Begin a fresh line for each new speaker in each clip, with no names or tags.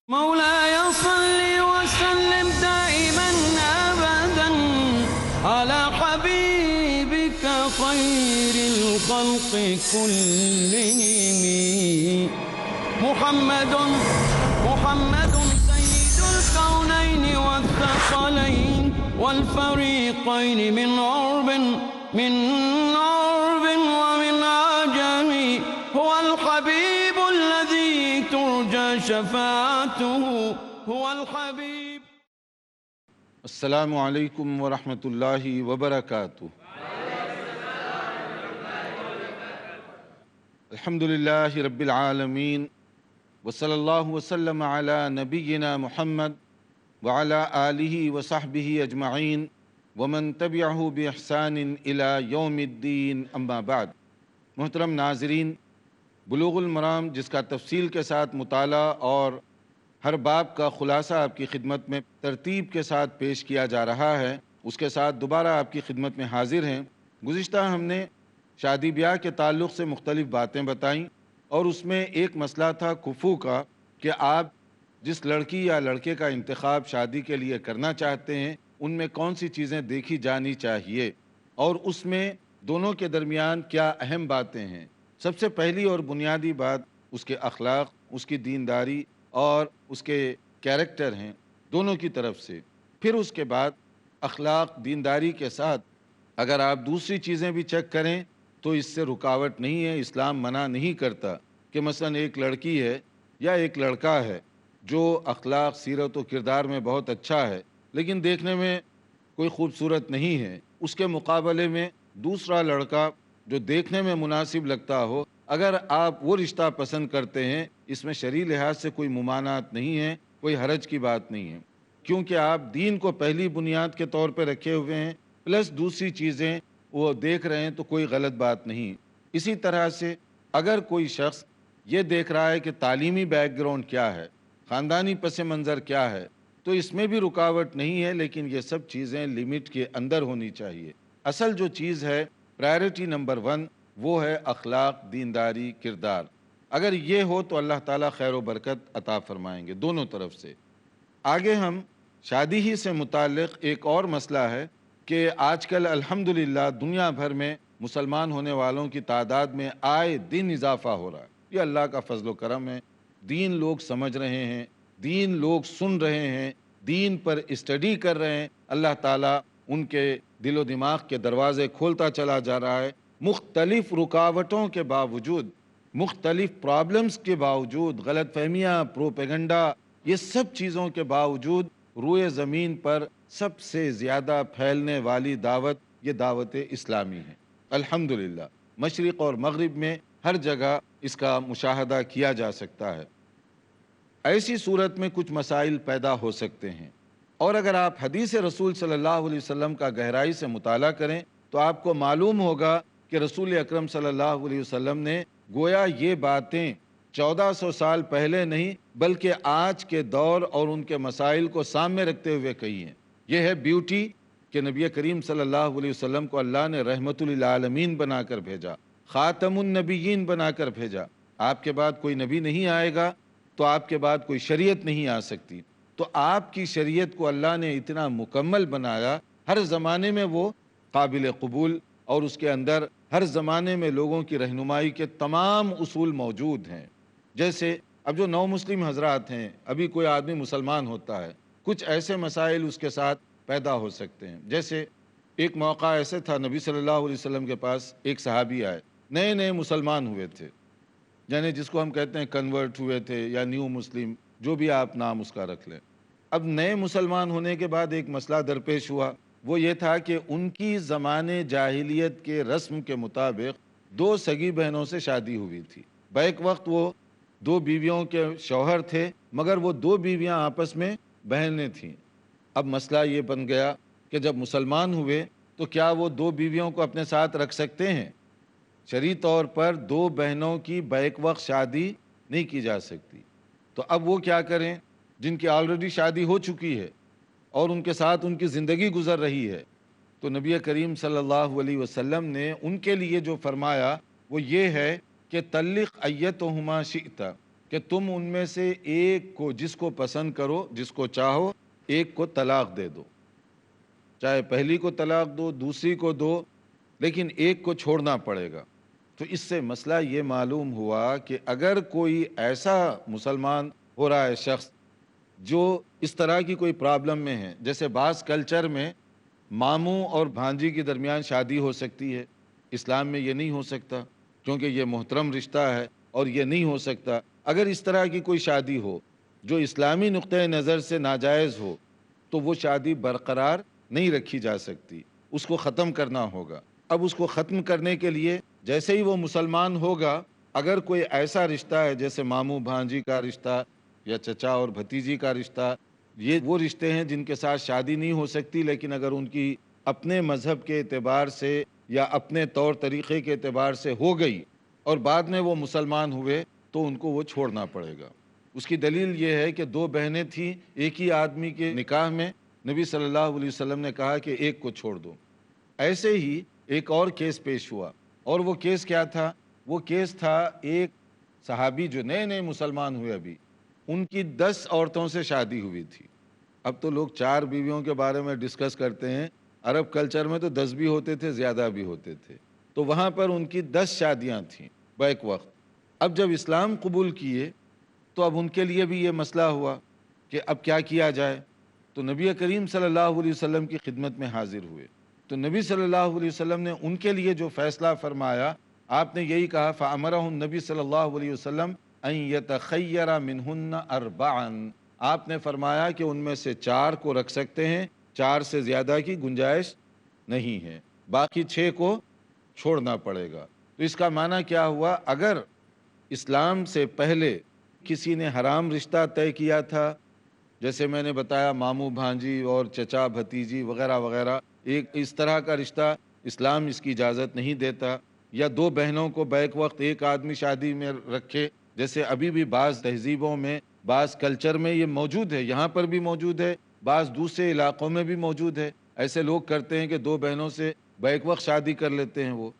مولاي صل وسلم دائما أبدا على حبيبك خير الخلق كلهم محمد سيد الكونين والثقلين والفريقين من عرب ومن عجم هو الحبيب الذي ترجى شفاعته هو الحبيب.
السلام علیکم ورحمۃ اللہ وبرکاتہ. الحمد للہ رب العالمین وصلی اللہ وسلم علی نبینا محمد وعلی آلہ وصحبہ اجمعین ومن تبعہ بإحسان الی یوم الدین. اما بعد. محترم ناظرین، بلوغ المرام جس کا تفصیل کے ساتھ مطالعہ اور ہر باب کا خلاصہ آپ کی خدمت میں ترتیب کے ساتھ پیش کیا جا رہا ہے، اس کے ساتھ دوبارہ آپ کی خدمت میں حاضر ہیں. گزشتہ ہم نے شادی بیاہ کے تعلق سے مختلف باتیں بتائیں، اور اس میں ایک مسئلہ تھا کفو کا، کہ آپ جس لڑکی یا لڑکے کا انتخاب شادی کے لیے کرنا چاہتے ہیں ان میں کون سی چیزیں دیکھی جانی چاہیے، اور اس میں دونوں کے درمیان کیا اہم باتیں ہیں. سب سے پہلی اور بنیادی بات اس کے اخلاق، اس کی دینداری اور اس کے کیریکٹر ہیں دونوں کی طرف سے. پھر اس کے بعد اخلاق دینداری کے ساتھ اگر آپ دوسری چیزیں بھی چیک کریں تو اس سے رکاوٹ نہیں ہے. اسلام منع نہیں کرتا کہ مثلا ایک لڑکی ہے یا ایک لڑکا ہے جو اخلاق، سیرت و کردار میں بہت اچھا ہے لیکن دیکھنے میں کوئی خوبصورت نہیں ہے، اس کے مقابلے میں دوسرا لڑکا جو دیکھنے میں مناسب لگتا ہو، اگر آپ وہ رشتہ پسند کرتے ہیں، اس میں شرعی لحاظ سے کوئی ممانعت نہیں ہے، کوئی حرج کی بات نہیں ہے، کیونکہ آپ دین کو پہلی بنیاد کے طور پہ رکھے ہوئے ہیں، پلس دوسری چیزیں وہ دیکھ رہے ہیں تو کوئی غلط بات نہیں. اسی طرح سے اگر کوئی شخص یہ دیکھ رہا ہے کہ تعلیمی بیک گراؤنڈ کیا ہے، خاندانی پس منظر کیا ہے، تو اس میں بھی رکاوٹ نہیں ہے، لیکن یہ سب چیزیں لمٹ کے اندر ہونی چاہیے. اصل جو چیز ہے، پرائرٹی نمبر 1، وہ ہے اخلاق، دینداری، کردار. اگر یہ ہو تو اللہ تعالیٰ خیر و برکت عطا فرمائیں گے دونوں طرف سے. آگے ہم شادی ہی سے متعلق ایک اور مسئلہ ہے کہ آج کل الحمدللہ دنیا بھر میں مسلمان ہونے والوں کی تعداد میں آئے دن اضافہ ہو رہا ہے. یہ اللہ کا فضل و کرم ہے. دین لوگ سمجھ رہے ہیں، دین لوگ سن رہے ہیں، دین پر اسٹڈی کر رہے ہیں. اللہ تعالیٰ ان کے دل و دماغ کے دروازے کھولتا چلا جا رہا ہے. مختلف رکاوٹوں کے باوجود، مختلف پرابلمز کے باوجود، غلط فہمیاں، پروپیگنڈا، یہ سب چیزوں کے باوجود روئے زمین پر سب سے زیادہ پھیلنے والی دعوت یہ دعوت اسلامی ہے. الحمدللہ مشرق اور مغرب میں ہر جگہ اس کا مشاہدہ کیا جا سکتا ہے. ایسی صورت میں کچھ مسائل پیدا ہو سکتے ہیں، اور اگر آپ حدیث رسول صلی اللہ علیہ وسلم کا گہرائی سے مطالعہ کریں تو آپ کو معلوم ہوگا کہ رسول اکرم صلی اللہ علیہ وسلم نے گویا یہ باتیں 1400 سال پہلے نہیں بلکہ آج کے دور اور ان کے مسائل کو سامنے رکھتے ہوئے کہی ہیں. یہ ہے بیوٹی کہ نبی کریم صلی اللہ علیہ وسلم کو اللہ نے رحمت للعالمین بنا کر بھیجا، خاتم النبیین بنا کر بھیجا. آپ کے بعد کوئی نبی نہیں آئے گا تو آپ کے بعد کوئی شریعت نہیں آ سکتی. تو آپ کی شریعت کو اللہ نے اتنا مکمل بنایا، ہر زمانے میں وہ قابل قبول، اور اس کے اندر ہر زمانے میں لوگوں کی رہنمائی کے تمام اصول موجود ہیں. جیسے اب جو نو مسلم حضرات ہیں، ابھی کوئی آدمی مسلمان ہوتا ہے، کچھ ایسے مسائل اس کے ساتھ پیدا ہو سکتے ہیں. جیسے ایک موقع ایسے تھا، نبی صلی اللہ علیہ وسلم کے پاس ایک صحابی آئے، نئے مسلمان ہوئے تھے، یعنی جس کو ہم کہتے ہیں کنورٹ ہوئے تھے یا نیو مسلم، جو بھی آپ نام اس کا رکھ لیں. اب نئے مسلمان ہونے کے بعد ایک مسئلہ درپیش ہوا، وہ یہ تھا کہ ان کی زمانے جاہلیت کے رسم کے مطابق 2 سگی بہنوں سے شادی ہوئی تھی. بیک وقت وہ 2 بیویوں کے شوہر تھے، مگر وہ 2 بیویاں آپس میں بہنیں تھیں. اب مسئلہ یہ بن گیا کہ جب مسلمان ہوئے تو کیا وہ 2 بیویوں کو اپنے ساتھ رکھ سکتے ہیں؟ شرعی طور پر 2 بہنوں کی بیک وقت شادی نہیں کی جا سکتی. تو اب وہ کیا کریں جن کی آلریڈی شادی ہو چکی ہے اور ان کے ساتھ ان کی زندگی گزر رہی ہے؟ تو نبی کریم صلی اللہ علیہ وسلم نے ان کے لیے جو فرمایا وہ یہ ہے کہ طلق ایتہما شئت، کہ کہ تم ان میں سے ایک کو جس کو پسند کرو، جس کو چاہو، ایک کو طلاق دے دو، چاہے پہلی کو طلاق دو، دوسری کو دو، لیکن ایک کو چھوڑنا پڑے گا۔ تو اس سے مسئلہ یہ معلوم ہوا کہ اگر کوئی ایسا مسلمان ہو رہا ہے شخص جو اس طرح کی کوئی پرابلم میں ہے، جیسے بعض کلچر میں ماموں اور بھانجی کے درمیان شادی ہو سکتی ہے، اسلام میں یہ نہیں ہو سکتا کیونکہ یہ محترم رشتہ ہے اور یہ نہیں ہو سکتا۔ اگر اس طرح کی کوئی شادی ہو جو اسلامی نقطۂ نظر سے ناجائز ہو تو وہ شادی برقرار نہیں رکھی جا سکتی، اس کو ختم کرنا ہوگا۔ اب اس کو ختم کرنے کے لیے جیسے ہی وہ مسلمان ہوگا، اگر کوئی ایسا رشتہ ہے جیسے ماموں بھانجی کا رشتہ یا چچا اور بھتیجی کا رشتہ، یہ وہ رشتے ہیں جن کے ساتھ شادی نہیں ہو سکتی، لیکن اگر ان کی اپنے مذہب کے اعتبار سے یا اپنے طور طریقے کے اعتبار سے ہو گئی اور بعد میں وہ مسلمان ہوئے تو ان کو وہ چھوڑنا پڑے گا۔ اس کی دلیل یہ ہے کہ دو بہنیں تھیں ایک ہی آدمی کے نکاح میں، نبی صلی اللہ علیہ وسلم نے کہا کہ ایک کو چھوڑ دو۔ ایسے ہی ایک اور کیس پیش ہوا، اور وہ کیس کیا تھا؟ وہ کیس تھا ایک صحابی جو نئے نئے مسلمان ہوئے، ابھی ان کی 10 عورتوں سے شادی ہوئی تھی۔ اب تو لوگ 4 بیویوں کے بارے میں ڈسکس کرتے ہیں، عرب کلچر میں تو 10 بھی ہوتے تھے، زیادہ بھی ہوتے تھے۔ تو وہاں پر ان کی 10 شادیاں تھیں بیک وقت۔ اب جب اسلام قبول کیے تو اب ان کے لیے بھی یہ مسئلہ ہوا کہ اب کیا کیا جائے، تو نبی کریم صلی اللہ علیہ وسلم کی خدمت میں حاضر ہوئے۔ تو نبی صلی اللہ علیہ وسلم نے ان کے لیے جو فیصلہ فرمایا، آپ نے یہی کہا فَأَمَرَهُ النبی صلی اللہ علیہ وسلم أَن يَتَخَيَّرَ مِنْهُنَّ أَرْبَعًا، آپ نے فرمایا کہ ان میں سے 4 کو رکھ سکتے ہیں، 4 سے زیادہ کی گنجائش نہیں ہے، باقی 6 کو چھوڑنا پڑے گا۔ تو اس کا معنی کیا ہوا؟ اگر اسلام سے پہلے کسی نے حرام رشتہ طے کیا تھا، جیسے میں نے بتایا ماموں بھانجی اور چچا بھتیجی وغیرہ وغیرہ، ایک اس طرح کا رشتہ اسلام اس کی اجازت نہیں دیتا، یا 2 بہنوں کو بیک وقت ایک آدمی شادی میں رکھے، جیسے ابھی بھی بعض تہذیبوں میں، بعض کلچر میں یہ موجود ہے، یہاں پر بھی موجود ہے، بعض دوسرے علاقوں میں بھی موجود ہے۔ ایسے لوگ کرتے ہیں کہ 2 بہنوں سے بیک وقت شادی کر لیتے ہیں، وہ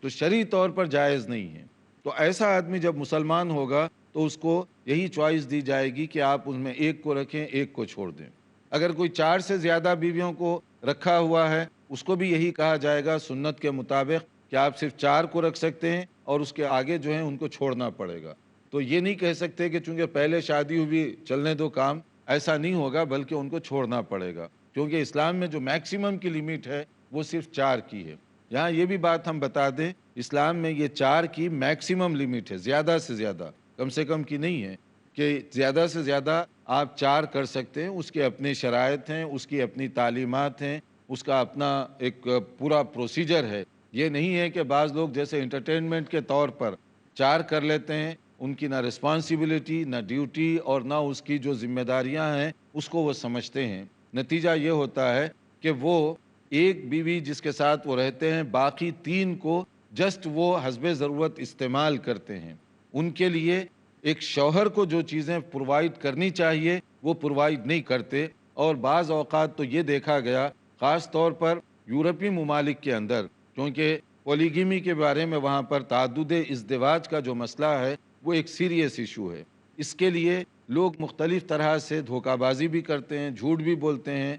تو شرعی طور پر جائز نہیں ہے۔ تو ایسا آدمی جب مسلمان ہوگا تو اس کو یہی چوائس دی جائے گی کہ آپ ان میں ایک کو رکھیں، ایک کو چھوڑ دیں۔ اگر کوئی 4 سے زیادہ بیویوں کو رکھا ہوا ہے، اس کو بھی یہی کہا جائے گا سنت کے مطابق کہ آپ صرف 4 کو رکھ سکتے ہیں اور اس کے آگے جو ہیں ان کو چھوڑنا پڑے گا۔ تو یہ نہیں کہہ سکتے کہ چونکہ پہلے شادی ہوئی چلنے دو کام، ایسا نہیں ہوگا، بلکہ ان کو چھوڑنا پڑے گا، کیونکہ اسلام میں جو میکسیمم کی لیمٹ ہے وہ صرف 4 کی ہے۔ یہاں یہ بھی بات ہم بتا دیں، اسلام میں یہ 4 کی میکسیمم لیمٹ ہے، زیادہ سے زیادہ، کم سے کم کی نہیں ہے کہ زیادہ سے زیادہ آپ 4 کر سکتے ہیں۔ اس کے اپنے شرائط ہیں، اس کی اپنی تعلیمات ہیں، اس کا اپنا ایک پورا پروسیجر ہے۔ یہ نہیں ہے کہ بعض لوگ جیسے انٹرٹینمنٹ کے طور پر 4 کر لیتے ہیں، ان کی نہ رسپانسبلٹی، نہ ڈیوٹی اور نہ اس کی جو ذمہ داریاں ہیں اس کو وہ سمجھتے ہیں۔ نتیجہ یہ ہوتا ہے کہ وہ ایک بیوی جس کے ساتھ وہ رہتے ہیں، باقی 3 کو جسٹ وہ حسب ضرورت استعمال کرتے ہیں۔ ان کے لیے ایک شوہر کو جو چیزیں پرووائڈ کرنی چاہیے وہ پرووائڈ نہیں کرتے۔ اور بعض اوقات تو یہ دیکھا گیا، خاص طور پر یورپی ممالک کے اندر، کیونکہ پولیگیمی کے بارے میں وہاں پر تعدد ازدواج کا جو مسئلہ ہے وہ ایک سیریس ایشو ہے۔ اس کے لیے لوگ مختلف طرح سے دھوکہ بازی بھی کرتے ہیں، جھوٹ بھی بولتے ہیں۔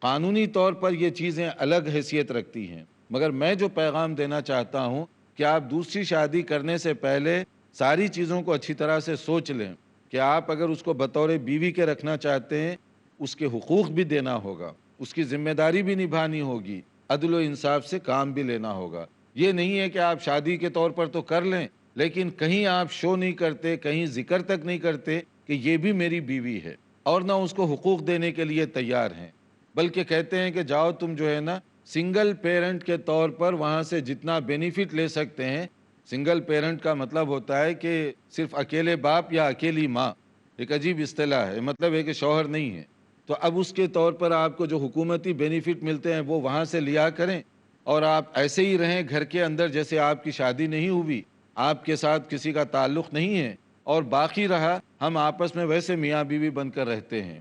قانونی طور پر یہ چیزیں الگ حیثیت رکھتی ہیں، مگر میں جو پیغام دینا چاہتا ہوں کہ آپ دوسری شادی کرنے سے پہلے ساری چیزوں کو اچھی طرح سے سوچ لیں کہ آپ اگر اس کو بطور بیوی کے رکھنا چاہتے ہیں، اس کے حقوق بھی دینا ہوگا، اس کی ذمہ داری بھی نبھانی ہوگی، عدل و انصاف سے کام بھی لینا ہوگا۔ یہ نہیں ہے کہ آپ شادی کے طور پر تو کر لیں، لیکن کہیں آپ شو نہیں کرتے، کہیں ذکر تک نہیں کرتے کہ یہ بھی میری بیوی ہے، اور نہ اس کو حقوق دینے کے لیے تیار ہیں، بلکہ کہتے ہیں کہ جاؤ تم جو ہے نا سنگل پیرنٹ کے طور پر وہاں سے جتنا بینیفٹ لے سکتے ہیں۔ سنگل پیرنٹ کا مطلب ہوتا ہے کہ صرف اکیلے باپ یا اکیلی ماں، ایک عجیب اصطلاح ہے، مطلب ہے کہ شوہر نہیں ہے۔ تو اب اس کے طور پر آپ کو جو حکومتی بینیفٹ ملتے ہیں وہ وہاں سے لیا کریں، اور آپ ایسے ہی رہیں گھر کے اندر جیسے آپ کی شادی نہیں ہوئی، آپ کے ساتھ کسی کا تعلق نہیں ہے، اور باقی رہا ہم آپس میں ویسے میاں بیوی بن کر رہتے ہیں۔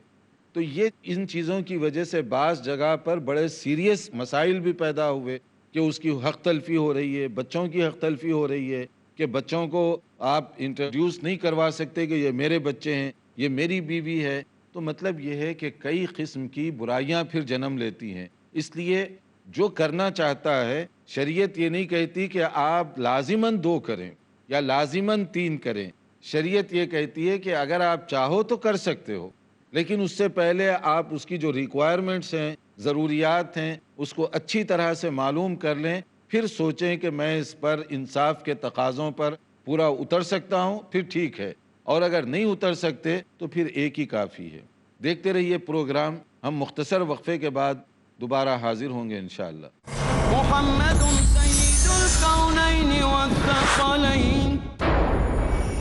تو یہ ان چیزوں کی وجہ سے بعض جگہ پر بڑے سیریس مسائل بھی پیدا ہوئے کہ اس کی حق تلفی ہو رہی ہے، بچوں کی حق تلفی ہو رہی ہے، کہ بچوں کو آپ انٹروڈیوس نہیں کروا سکتے کہ یہ میرے بچے ہیں، یہ میری بیوی ہے، تو مطلب یہ ہے کہ کئی قسم کی برائیاں پھر جنم لیتی ہیں۔ اس لیے جو کرنا چاہتا ہے، شریعت یہ نہیں کہتی کہ آپ لازماً 2 کریں یا لازماً 3 کریں۔ شریعت یہ کہتی ہے کہ اگر آپ چاہو تو کر سکتے ہو، لیکن اس سے پہلے آپ اس کی جو ریکوائرمنٹس ہیں، ضروریات ہیں، اس کو اچھی طرح سے معلوم کر لیں، پھر سوچیں کہ میں اس پر انصاف کے تقاضوں پر پورا اتر سکتا ہوں، پھر ٹھیک ہے، اور اگر نہیں اتر سکتے تو پھر ایک ہی کافی ہے۔ دیکھتے رہیے پروگرام، ہم مختصر وقفے کے بعد دوبارہ حاضر ہوں گے انشاءاللہ۔
محمد سید الکونین والثقلین۔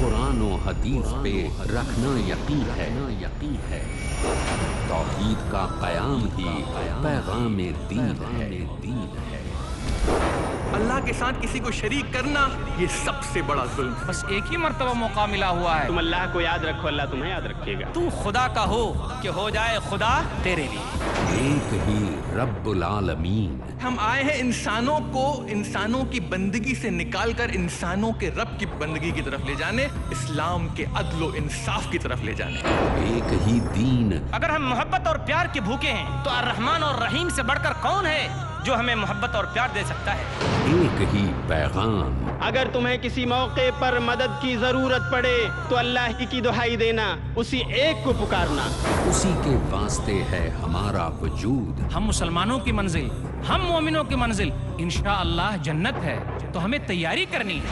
قرآن و حدیث پہ رکھنا یقین ہے، توحید کا قیام ہی پیغام دین ہے۔
اللہ کے ساتھ کسی کو شریک کرنا یہ سب سے بڑا ظلم ہے۔
بس ایک ہی مرتبہ موقع ملا ہوا ہے،
تم اللہ کو یاد رکھو، اللہ تمہیں یاد رکھے گا۔
تو خدا کا ہو کہ ہو جائے خدا تیرے لیے۔
ایک ہی رب العالمین۔
ہم آئے ہیں انسانوں کی بندگی سے نکال کر انسانوں کے رب کی بندگی کی طرف لے جانے، اسلام کے عدل و انصاف کی طرف لے جانے۔
ایک ہی دین۔
اگر ہم محبت اور پیار کے بھوکے ہیں تو الرحمن اور رحیم سے بڑھ کر کون ہے جو ہمیں محبت اور پیار دے سکتا ہے؟
ایک ہی پیغام۔
اگر تمہیں کسی موقع پر مدد کی ضرورت پڑے تو اللہ ہی کی دہائی دینا، اسی ایک کو پکارنا۔
اسی کے واسطے ہے ہمارا وجود۔
ہم مسلمانوں کی منزل، ہم مومنوں کی منزل انشاءاللہ جنت ہے، تو ہمیں تیاری کرنی ہے۔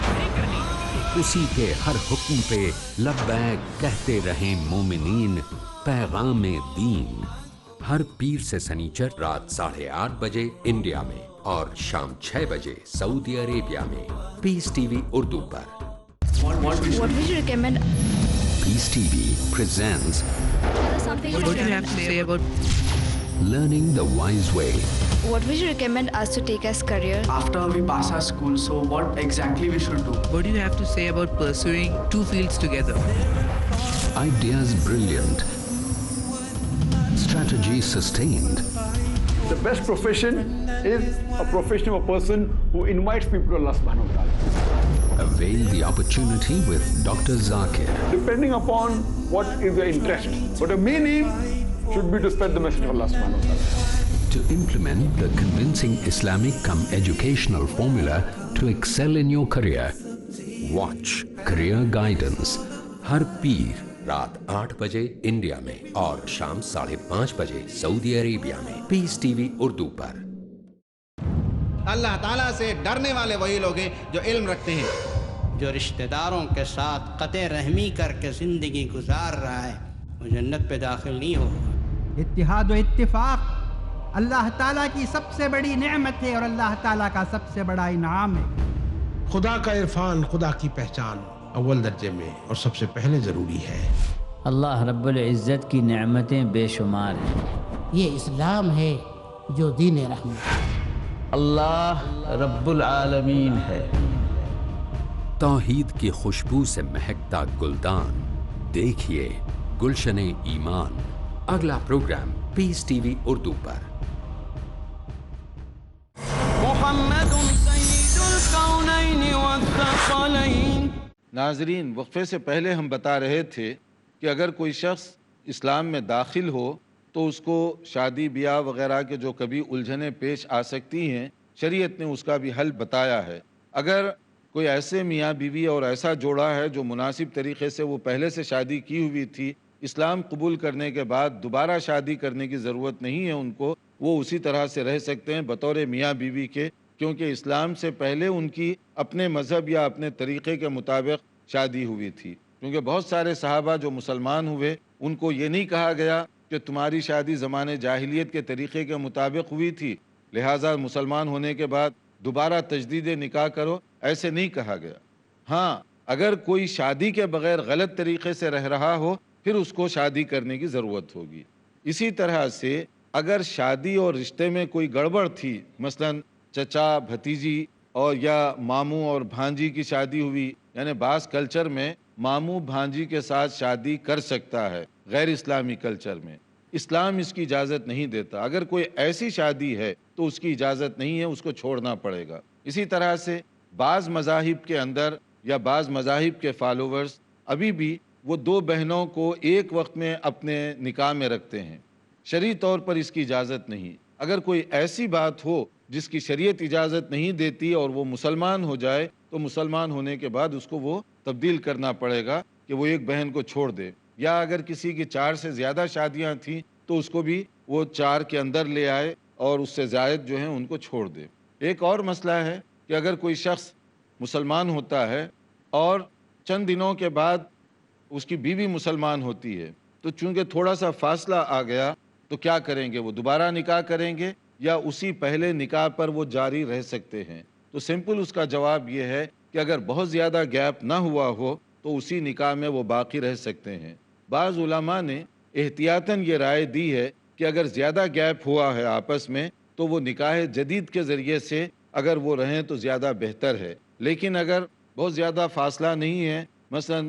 اسی کے ہر حکم پہ لبیک کہتے رہیں مومنین۔ پیغام دین ہر پیر سے سنیچر رات 8:30 بجے انڈیا میں اور شام 6 بجے سعودی عربیہ میں، پیس ٹی وی اردو پر۔
What would you recommend?
Peace T V presents
What do you have to say about?
Learning the Wise Way.
What would you recommend us to take as career?
After we pass our school, so what exactly we should do?
What do you have to say about pursuing 2 fields together?
Ideas brilliant. Strategy sustained.
The best profession is a profession of a person who invites people to Allah subhanahu wa ta'ala.
Avail the opportunity with Dr. Zakir.
Depending upon what is your interest. But the main aim should be to spread the message of Allah subhanahu wa ta'ala.
To implement the convincing Islamic educational formula to excel in your career. Watch Career Guidance. ہر پیر رات 8 بجے India میں اور شام 5:30 بجے سعودی عربیہ میں، peace T V Urdu پر۔
اللہ تعالیٰ سے ڈرنے والے وہی لوگ ہیں جو علم رکھتے ہیں۔ جو رشتہ داروں کے ساتھ قطع رحمی کر کے زندگی گزار رہا ہے وہ جنت پہ داخل نہیں ہوگا۔
اتحاد و اتفاق اللہ تعالیٰ کی سب سے بڑی نعمت ہے اور اللہ تعالیٰ کا سب سے بڑا انعام ہے۔
خدا کا عرفان، خدا کی پہچان اول درجے میں اور سب سے پہلے ضروری ہے۔
اللہ رب العزت کی نعمتیں بے شمار ہیں۔
یہ اسلام ہے جو دین رحمت۔
اللہ رب العالمین ہے۔
توحید کی خوشبو سے مہکتا گلدان، دیکھیے گلشن ایمان۔ اگلا پروگرام پیس ٹی وی اردو پر۔
محمد سید الکونین والثقلین۔
ناظرین، وقفے سے پہلے ہم بتا رہے تھے کہ اگر کوئی شخص اسلام میں داخل ہو تو اس کو شادی بیاہ وغیرہ کے جو کبھی الجھنیں پیش آ سکتی ہیں، شریعت نے اس کا بھی حل بتایا ہے۔ اگر کوئی ایسے میاں بیوی اور ایسا جوڑا ہے جو مناسب طریقے سے وہ پہلے سے شادی کی ہوئی تھی، اسلام قبول کرنے کے بعد دوبارہ شادی کرنے کی ضرورت نہیں ہے ان کو، وہ اسی طرح سے رہ سکتے ہیں بطور میاں بیوی کے، کیونکہ اسلام سے پہلے ان کی اپنے مذہب یا اپنے طریقے کے مطابق شادی ہوئی تھی۔ کیونکہ بہت سارے صحابہ جو مسلمان ہوئے ان کو یہ نہیں کہا گیا کہ تمہاری شادی زمانے جاہلیت کے طریقے کے مطابق ہوئی تھی لہٰذا مسلمان ہونے کے بعد دوبارہ تجدید نکاح کرو، ایسے نہیں کہا گیا۔ ہاں، اگر کوئی شادی کے بغیر غلط طریقے سے رہ رہا ہو پھر اس کو شادی کرنے کی ضرورت ہوگی۔ اسی طرح سے اگر شادی اور رشتے میں کوئی گڑبڑ تھی، مثلا چچا بھتیجی اور یا ماموں اور بھانجی کی شادی ہوئی، یعنی بعض کلچر میں ماموں بھانجی کے ساتھ شادی کر سکتا ہے، غیر اسلامی کلچر میں اسلام اس کی اجازت نہیں دیتا۔ اگر کوئی ایسی شادی ہے تو اس کی اجازت نہیں ہے، اس کو چھوڑنا پڑے گا۔ اسی طرح سے بعض مذاہب کے اندر یا بعض مذاہب کے فالوورز ابھی بھی وہ دو بہنوں کو ایک وقت میں اپنے نکاح میں رکھتے ہیں. شرعی طور پر اس کی اجازت نہیں. اگر کوئی ایسی بات ہو جس کی شریعت اجازت نہیں دیتی اور وہ مسلمان ہو جائے تو مسلمان ہونے کے بعد اس کو وہ تبدیل کرنا پڑے گا کہ وہ ایک بہن کو چھوڑ دے. یا اگر کسی کی 4 سے زیادہ شادیاں تھیں تو اس کو بھی وہ 4 کے اندر لے آئے اور اس سے زائد جو ہیں ان کو چھوڑ دے. ایک اور مسئلہ ہے کہ اگر کوئی شخص مسلمان ہوتا ہے اور چند دنوں کے بعد اس کی بیوی مسلمان ہوتی ہے تو چونکہ تھوڑا سا فاصلہ آ گیا تو کیا کریں گے؟ وہ دوبارہ نکاح کریں گے یا اسی پہلے نکاح پر وہ جاری رہ سکتے ہیں؟ تو سمپل اس کا جواب یہ ہے کہ اگر بہت زیادہ گیپ نہ ہوا ہو تو اسی نکاح میں وہ باقی رہ سکتے ہیں. بعض علماء نے احتیاطاً یہ رائے دی ہے کہ اگر زیادہ گیپ ہوا ہے آپس میں تو وہ نکاح جدید کے ذریعے سے اگر وہ رہیں تو زیادہ بہتر ہے. لیکن اگر بہت زیادہ فاصلہ نہیں ہے، مثلا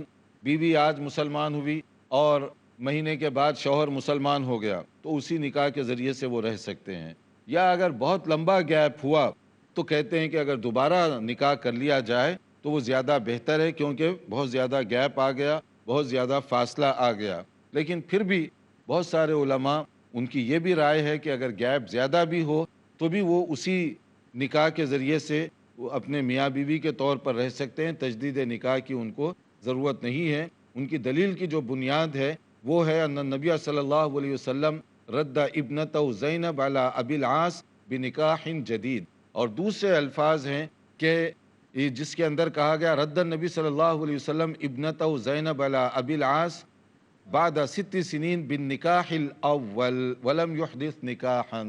بیوی آج مسلمان ہوئی اور مہینے کے بعد شوہر مسلمان ہو گیا تو اسی نکاح کے ذریعے سے وہ رہ سکتے ہیں. یا اگر بہت لمبا گیپ ہوا تو کہتے ہیں کہ اگر دوبارہ نکاح کر لیا جائے تو وہ زیادہ بہتر ہے، کیونکہ بہت زیادہ گیپ آ گیا، بہت زیادہ فاصلہ آ گیا. لیکن پھر بھی بہت سارے علماء ان کی یہ بھی رائے ہے کہ اگر گیپ زیادہ بھی ہو تو بھی وہ اسی نکاح کے ذریعے سے وہ اپنے میاں بیوی کے طور پر رہ سکتے ہیں. تجدید نکاح کی ان کو ضرورت نہیں ہے. ان کی دلیل کی جو بنیاد ہے وہ ہے ان نبی صلی اللہ علیہ وسلم رد ابنتہ زینب علی ابی العاص بنکاح جدید. اور دوسرے الفاظ ہیں کہ جس کے اندر کہا گیا رد النبی صلی اللہ علیہ وسلم ابنتہ زینب علی ابی العاص بعد 6 سنین بالنکاح الاول ولم یحدث نکاحا.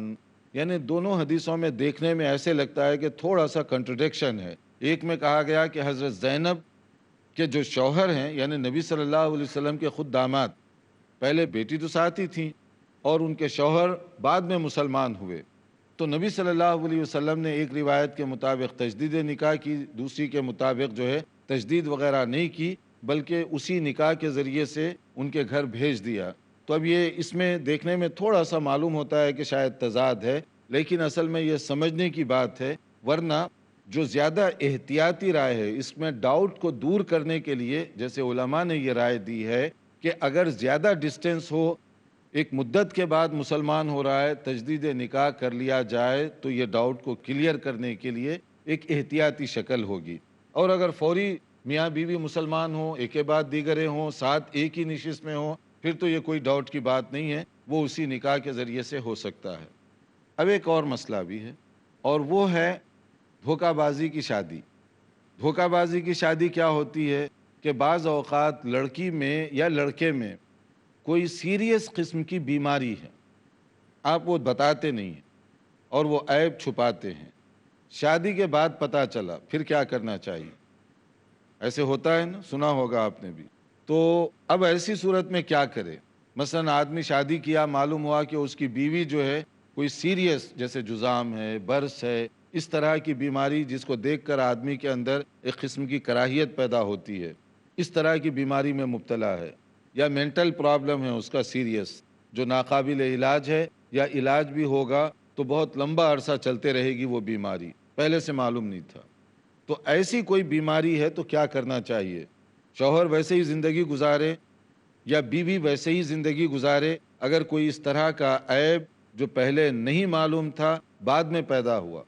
یعنی دونوں حدیثوں میں دیکھنے میں ایسے لگتا ہے کہ تھوڑا سا کنٹرڈکشن ہے. ایک میں کہا گیا کہ حضرت زینب کے جو شوہر ہیں یعنی نبی صلی اللہ علیہ وسلم کے خود داماد، پہلے بیٹی تو ساتھ ہی تھیں اور ان کے شوہر بعد میں مسلمان ہوئے، تو نبی صلی اللہ علیہ وسلم نے ایک روایت کے مطابق تجدید نکاح کی، دوسری کے مطابق جو ہے تجدید وغیرہ نہیں کی بلکہ اسی نکاح کے ذریعے سے ان کے گھر بھیج دیا. تو اب یہ اس میں دیکھنے میں تھوڑا سا معلوم ہوتا ہے کہ شاید تضاد ہے، لیکن اصل میں یہ سمجھنے کی بات ہے. ورنہ جو زیادہ احتیاطی رائے ہے اس میں ڈاؤٹ کو دور کرنے کے لیے جیسے علماء نے یہ رائے دی ہے کہ اگر زیادہ ڈسٹینس ہو، ایک مدت کے بعد مسلمان ہو رہا ہے، تجدید نکاح کر لیا جائے تو یہ ڈاؤٹ کو کلیئر کرنے کے لیے ایک احتیاطی شکل ہوگی. اور اگر فوری میاں بیوی مسلمان ہوں، ایک کے بعد دیگرے ہوں، ساتھ ایک ہی نشست میں ہوں، پھر تو یہ کوئی ڈاؤٹ کی بات نہیں ہے، وہ اسی نکاح کے ذریعے سے ہو سکتا ہے. اب ایک اور مسئلہ بھی ہے اور وہ ہے دھوکہ بازی کی شادی. دھوکہ بازی کی شادی کیا ہوتی ہے کہ بعض اوقات لڑکی میں یا لڑکے میں کوئی سیریس قسم کی بیماری ہے، آپ وہ بتاتے نہیں ہیں اور وہ عیب چھپاتے ہیں. شادی کے بعد پتہ چلا، پھر کیا کرنا چاہیے؟ ایسے ہوتا ہے نا، سنا ہوگا آپ نے بھی. تو اب ایسی صورت میں کیا کرے؟ مثلا آدمی شادی کیا، معلوم ہوا کہ اس کی بیوی جو ہے کوئی سیریس جیسے جذام ہے، برس ہے، اس طرح کی بیماری جس کو دیکھ کر آدمی کے اندر ایک قسم کی کراہیت پیدا ہوتی ہے، اس طرح کی بیماری میں مبتلا ہے، یا مینٹل پرابلم ہے اس کا سیریس جو ناقابل علاج ہے، یا علاج بھی ہوگا تو بہت لمبا عرصہ چلتے رہے گی وہ بیماری، پہلے سے معلوم نہیں تھا. تو ایسی کوئی بیماری ہے تو کیا کرنا چاہیے؟ شوہر ویسے ہی زندگی گزارے یا بیوی ویسے ہی زندگی گزارے؟ اگر کوئی اس طرح کا عیب جو پہلے نہیں معلوم تھا بعد میں پیدا ہوا،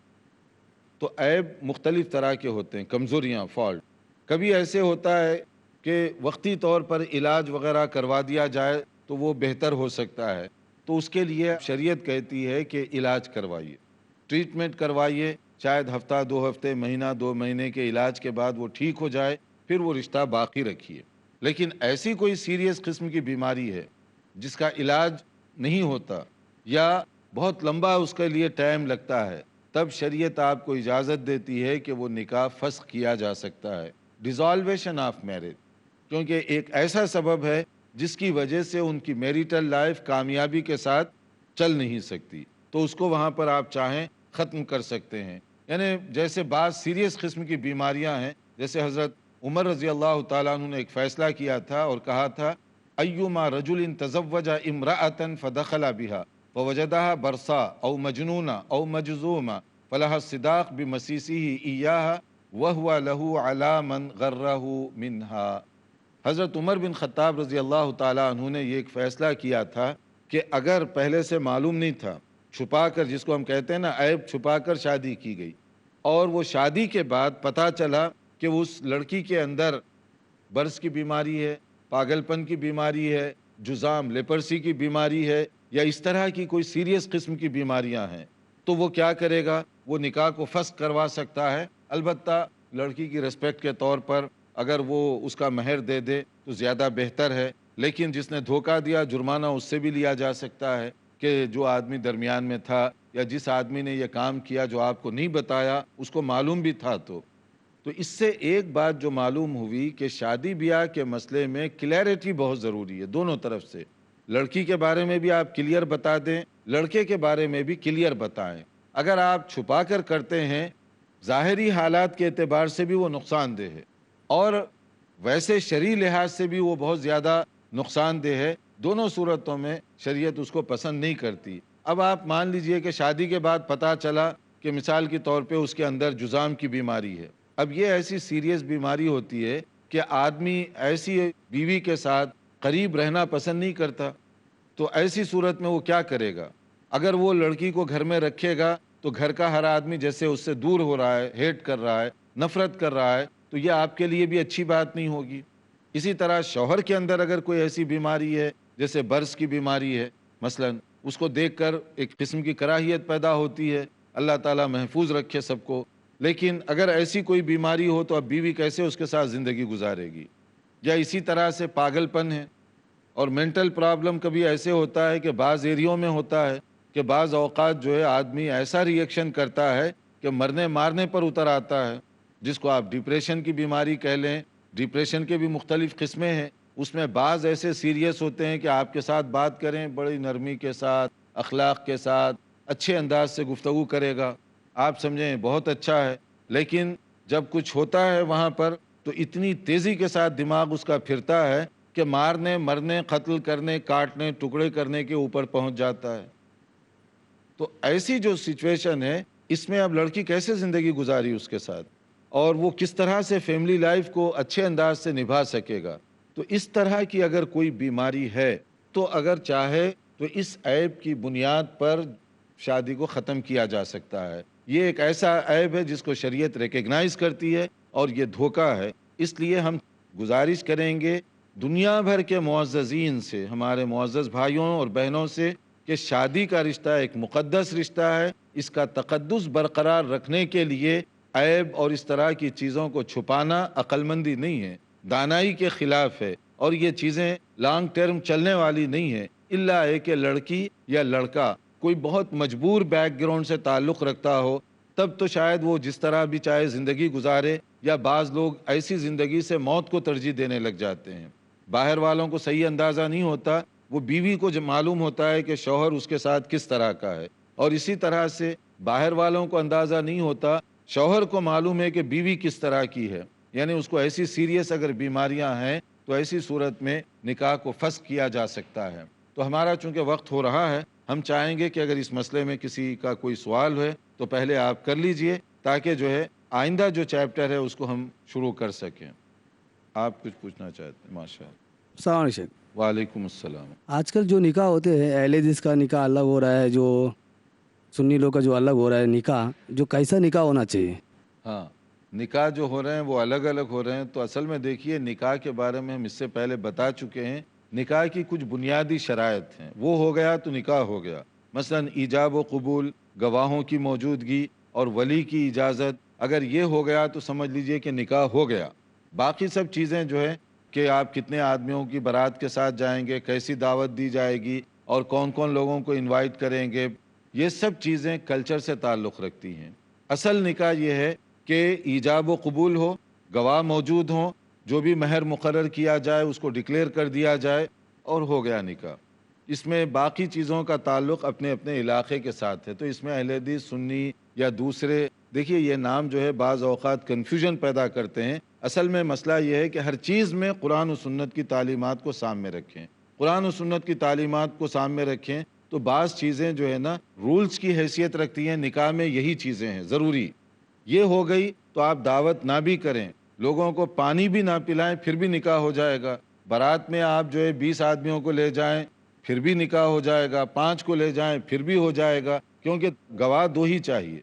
تو عیب مختلف طرح کے ہوتے ہیں، کمزوریاں، فالٹ. کبھی ایسے ہوتا ہے کہ وقتی طور پر علاج وغیرہ کروا دیا جائے تو وہ بہتر ہو سکتا ہے، تو اس کے لیے شریعت کہتی ہے کہ علاج کروائیے، ٹریٹمنٹ کروائیے، شاید ہفتہ 2 ہفتے، مہینہ 2 مہینے کے علاج کے بعد وہ ٹھیک ہو جائے، پھر وہ رشتہ باقی رکھیے. لیکن ایسی کوئی سیریس قسم کی بیماری ہے جس کا علاج نہیں ہوتا یا بہت لمبا اس کے لیے ٹائم لگتا ہے، تب شریعت آپ کو اجازت دیتی ہے کہ وہ نکاح فسخ کیا جا سکتا ہے، ڈیزالویشن آف میرج، کیونکہ ایک ایسا سبب ہے جس کی وجہ سے ان کی میریٹل لائف کامیابی کے ساتھ چل نہیں سکتی، تو اس کو وہاں پر آپ چاہیں ختم کر سکتے ہیں. یعنی جیسے بعض سیریس قسم کی بیماریاں ہیں، جیسے حضرت عمر رضی اللہ تعالیٰ عنہ نے ایک فیصلہ کیا تھا اور کہا تھا ایما رجل تزوج امرأة فدخل بها فوجدها برصا او مجنونہ او مجزومہ فلها الصداق بمسیسه ایاها وَهُوَ لَهُ عَلَى مَنْ غَرَّهُ مِنْهَا۔ حضرت عمر بن خطاب رضی اللہ تعالیٰ عنہ نے یہ ایک فیصلہ کیا تھا کہ اگر پہلے سے معلوم نہیں تھا، چھپا کر، جس کو ہم کہتے ہیں نا عیب چھپا کر شادی کی گئی، اور وہ شادی کے بعد پتہ چلا کہ اس لڑکی کے اندر برس کی بیماری ہے، پاگل پن کی بیماری ہے، جزام لیپرسی کی بیماری ہے، یا اس طرح کی کوئی سیریس قسم کی بیماریاں ہیں، تو وہ کیا کرے گا؟ وہ نکاح کو فسخ کروا سکتا ہے۔ البتہ لڑکی کی رسپیکٹ کے طور پر اگر وہ اس کا مہر دے دے تو زیادہ بہتر ہے، لیکن جس نے دھوکہ دیا جرمانہ اس سے بھی لیا جا سکتا ہے کہ جو آدمی درمیان میں تھا یا جس آدمی نے یہ کام کیا جو آپ کو نہیں بتایا، اس کو معلوم بھی تھا۔ تو اس سے ایک بات جو معلوم ہوئی کہ شادی بیاہ کے مسئلے میں کلیئرٹی بہت ضروری ہے دونوں طرف سے۔ لڑکی کے بارے میں بھی آپ کلیئر بتا دیں، لڑکے کے بارے میں بھی کلیئر بتائیں۔ اگر آپ چھپا کر کرتے ہیں، ظاہری حالات کے اعتبار سے بھی وہ نقصان دہ ہے، اور ویسے شرعی لحاظ سے بھی وہ بہت زیادہ نقصان دہ ہے۔ دونوں صورتوں میں شریعت اس کو پسند نہیں کرتی۔ اب آپ مان لیجئے کہ شادی کے بعد پتہ چلا کہ مثال کے طور پہ اس کے اندر جزام کی بیماری ہے۔ اب یہ ایسی سیریس بیماری ہوتی ہے کہ آدمی ایسی بیوی کے ساتھ قریب رہنا پسند نہیں کرتا، تو ایسی صورت میں وہ کیا کرے گا؟ اگر وہ لڑکی کو گھر میں رکھے گا تو گھر کا ہر آدمی جیسے اس سے دور ہو رہا ہے، ہیٹ کر رہا ہے، نفرت کر رہا ہے، تو یہ آپ کے لیے بھی اچھی بات نہیں ہوگی۔ اسی طرح شوہر کے اندر اگر کوئی ایسی بیماری ہے جیسے برس کی بیماری ہے مثلا، اس کو دیکھ کر ایک قسم کی کراہیت پیدا ہوتی ہے، اللہ تعالیٰ محفوظ رکھے سب کو۔ لیکن اگر ایسی کوئی بیماری ہو تو اب بیوی کیسے اس کے ساتھ زندگی گزارے گی؟ یا اسی طرح سے پاگل پن ہے، اور مینٹل پرابلم کبھی ایسے ہوتا ہے کہ بعض ایریوں میں ہوتا ہے کہ بعض اوقات جو ہے آدمی ایسا ریئیکشن کرتا ہے کہ مرنے مارنے پر اتر آتا ہے، جس کو آپ ڈپریشن کی بیماری کہہ لیں۔ ڈپریشن کے بھی مختلف قسمیں ہیں، اس میں بعض ایسے سیریس ہوتے ہیں کہ آپ کے ساتھ بات کریں بڑی نرمی کے ساتھ، اخلاق کے ساتھ، اچھے انداز سے گفتگو کرے گا، آپ سمجھیں بہت اچھا ہے، لیکن جب کچھ ہوتا ہے وہاں پر تو اتنی تیزی کے ساتھ دماغ اس کا پھرتا ہے کہ مارنے مرنے قتل کرنے کاٹنے ٹکڑے کرنے کے اوپر پہنچ جاتا ہے۔ تو ایسی جو سچویشن ہے، اس میں اب لڑکی کیسے زندگی گزاری اس کے ساتھ، اور وہ کس طرح سے فیملی لائف کو اچھے انداز سے نبھا سکے گا؟ تو اس طرح کی اگر کوئی بیماری ہے تو اگر چاہے تو اس عیب کی بنیاد پر شادی کو ختم کیا جا سکتا ہے۔ یہ ایک ایسا عیب ہے جس کو شریعت ریکگنائز کرتی ہے، اور یہ دھوکہ ہے۔ اس لیے ہم گزارش کریں گے دنیا بھر کے معززین سے، ہمارے معزز بھائیوں اور بہنوں سے، کہ شادی کا رشتہ ایک مقدس رشتہ ہے، اس کا تقدس برقرار رکھنے کے لیے عیب اور اس طرح کی چیزوں کو چھپانا عقل مندی نہیں ہے، دانائی کے خلاف ہے، اور یہ چیزیں لانگ ٹرم چلنے والی نہیں ہے، الا ہے کہ لڑکی یا لڑکا کوئی بہت مجبور بیک گراؤنڈ سے تعلق رکھتا ہو، تب تو شاید وہ جس طرح بھی چاہے زندگی گزارے، یا بعض لوگ ایسی زندگی سے موت کو ترجیح دینے لگ جاتے ہیں۔ باہر والوں کو صحیح اندازہ نہیں ہوتا، وہ بیوی کو جو معلوم ہوتا ہے کہ شوہر اس کے ساتھ کس طرح کا ہے، اور اسی طرح سے باہر والوں کو اندازہ نہیں ہوتا، شوہر کو معلوم ہے کہ بیوی کس طرح کی ہے، یعنی اس کو ایسی سیریس اگر بیماریاں ہیں تو ایسی صورت میں نکاح کو فسخ کیا جا سکتا ہے۔ تو ہمارا چونکہ وقت ہو رہا ہے، ہم چاہیں گے کہ اگر اس مسئلے میں کسی کا کوئی سوال ہے تو پہلے آپ کر لیجئے، تاکہ جو ہے آئندہ جو چیپٹر ہے اس کو ہم شروع کر سکیں۔ آپ کچھ پوچھنا چاہتے ہیں؟ ماشاء اللہ۔
السلام علیکم۔
وعلیکم السلام۔
آج کل جو نکاح ہوتے ہیں، اہل حدیث کا نکاح الگ ہو رہا ہے، جو سنی لوگ کا جو الگ ہو رہا ہے نکاح، جو کیسا نکاح ہونا چاہیے؟
ہاں، نکاح جو ہو رہے ہیں وہ الگ الگ ہو رہے ہیں۔ تو اصل میں دیکھیے، نکاح کے بارے میں ہم اس سے پہلے بتا چکے ہیں، نکاح کی کچھ بنیادی شرائط ہیں، وہ ہو گیا تو نکاح ہو گیا۔ مثلا ایجاب و قبول، گواہوں کی موجودگی اور ولی کی اجازت، اگر یہ ہو گیا تو سمجھ لیجئے کہ نکاح ہو گیا۔ باقی سب چیزیں جو ہے کہ آپ کتنے آدمیوں کی بارات کے ساتھ جائیں گے، کیسی دعوت دی جائے گی، اور کون کون لوگوں کو انوائٹ کریں گے، یہ سب چیزیں کلچر سے تعلق رکھتی ہیں۔ اصل نکاح یہ ہے کہ ایجاب و قبول ہو، گواہ موجود ہوں، جو بھی مہر مقرر کیا جائے اس کو ڈکلیئر کر دیا جائے، اور ہو گیا نکاح۔ اس میں باقی چیزوں کا تعلق اپنے اپنے علاقے کے ساتھ ہے۔ تو اس میں اہل حدیث، سنی یا دوسرے، دیکھیے یہ نام جو ہے بعض اوقات کنفیوژن پیدا کرتے ہیں۔ اصل میں مسئلہ یہ ہے کہ ہر چیز میں قرآن و سنت کی تعلیمات کو سامنے رکھیں، قرآن و سنت کی تعلیمات کو سامنے رکھیں، تو بعض چیزیں جو ہے نا رولز کی حیثیت رکھتی ہیں۔ نکاح میں یہی چیزیں ہیں ضروری، یہ ہو گئی تو آپ دعوت نہ بھی کریں، لوگوں کو پانی بھی نہ پلائیں، پھر بھی نکاح ہو جائے گا۔ بارات میں آپ جو ہے 20 آدمیوں کو لے جائیں، پھر بھی نکاح ہو جائے گا، 5 کو لے جائیں پھر بھی ہو جائے گا، کیونکہ گواہ 2 ہی چاہیے۔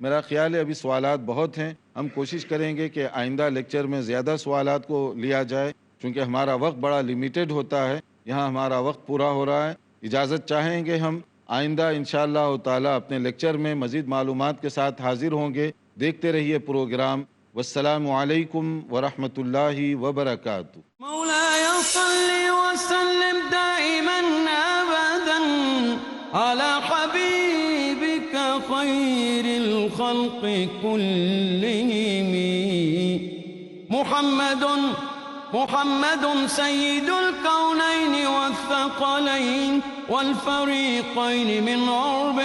میرا خیال ہے ابھی سوالات بہت ہیں، ہم کوشش کریں گے کہ آئندہ لیکچر میں زیادہ سوالات کو لیا جائے، چونکہ ہمارا وقت بڑا لیمیٹڈ ہوتا ہے، یہاں ہمارا وقت پورا ہو رہا ہے۔ اجازت چاہیں گے ہم آئندہ انشاءاللہ تعالی اپنے لیکچر میں مزید معلومات کے ساتھ حاضر ہوں گے۔ دیکھتے رہیے پروگرام۔ والسلام علیکم ورحمۃ اللہ وبرکاتہ۔
مولاي صل وسلم دائما ابدا على حبيبك خير الخلق كلهم محمد سيد الكونين والثقلين والفريقين من عرب